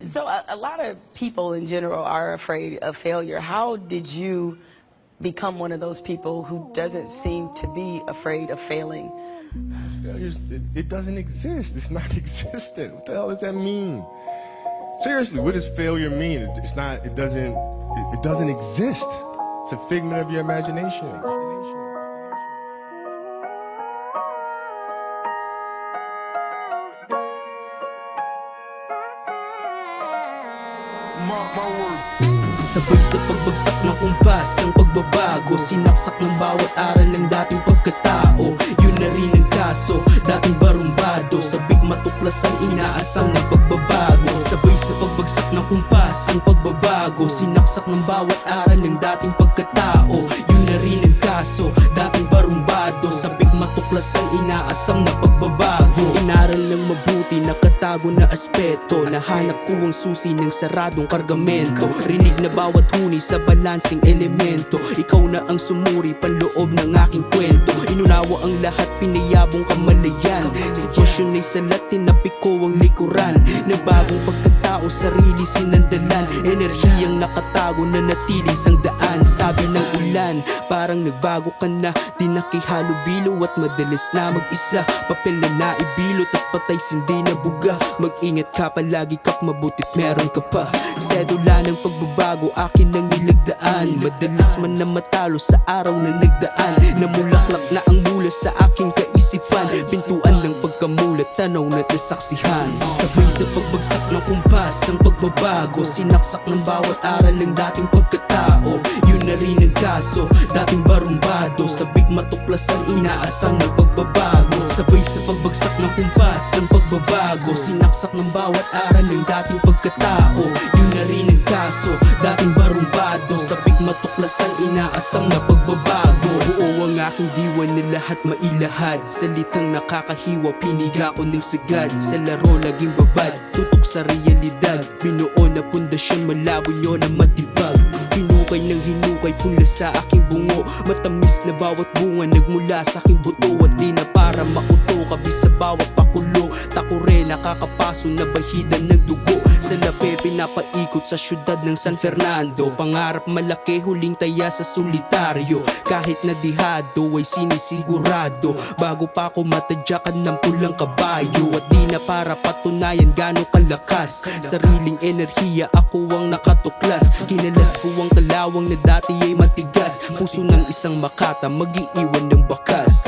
So a lot of people in general are afraid of failure. How did you become one of those people who doesn't seem to be afraid of failing? It doesn't exist. It's not existent. What the hell does that mean? Seriously, what does failure mean? It's not, it doesn't exist. It's a figment of your imagination. Sabay sa pagbagsak ng kumpas ang pagbabago, sinaksak ng bawat aral ng dating pagkatao. Yun na rin ang kaso, dating barumbado, sabik matuklas ang inaasam ng pagbabago. Sabay sa pagbagsak ng kumpas ang pagbabago, sinaksak ng bawat aral ng dating pagkatao. Yun na rin ang kaso, dating barumbado, sabik matuklas ang inaasam na pagbabago. Inaral ng mabuti, nakatago na aspeto, nahanap ko ang susi ng saradong kargamento. Rinig na bawat huni sa balansing elemento, ikaw na ang sumuri panloob ng aking kwento. Inunawa ang lahat, pinayabong kamalayan, sitwasyon ay salat, tinapik ko ang likuran. Na bagong pagkatao, sarili sinandalan, enerhiyang nakatago na natili sang daan. Sabi ng ulan, parang nagbago ka na, di nakihalubilo at madalas na mag-isa. Papel na naibilot at patay sindi na buga. Mag-ingat ka palagi kap mabutit meron ka pa. Sedula ng pagbabago, akin ang nilagdaan. Madalas man na matalo sa araw na nagdaan. Namulaklak na ang mula sa aking kaisipan, pintuan ng pagkamulat, tanaw na nasaksihan. Sabay sa pagbagsak ng kumpas ang pagbabago, sinaksak ng bawat aral ng dating pagkatao. Yun na rin ang kaso, dating barumbado, sabik matuklas ang inaasam ng pagbabago. Sabay sa pagbagsak ng kumpas ang pagbabago, sinaksak ng bawat aral ng dating pagkatao. Yun na rin ang kaso, dating barumbado, sabik matuklas ang inaasam na pagbabago. Buo ang aking diwa na lahat mailahad, salitang nakakahiwa, piniga ko ng sagad. Sa laro naging babad, tutok sa realidad, binuo na pundasyon, malabo nyo na matibag. Hinukay ng hinukay, punla sa aking bungo, matamis na bawat bunga nagmula sa aking buto. At di na para mauto, kabis sa bawat pakulo, takure nakakapaso na bahidan ng dugo. Sa lape pinapaikot sa syudad ng San Fernando, pangarap malaki, huling taya sa solitaryo. Kahit na dihado ay sinisigurado, bago pa ako matadyakan ng pulang kabayo. At di na para patunayan gano'ng kalakas, sariling enerhiya ako ang nakatuklas. Kinalas ko ang kalawang na dati ay matigas, puso ng isang makata mag-iiwan ng bakas.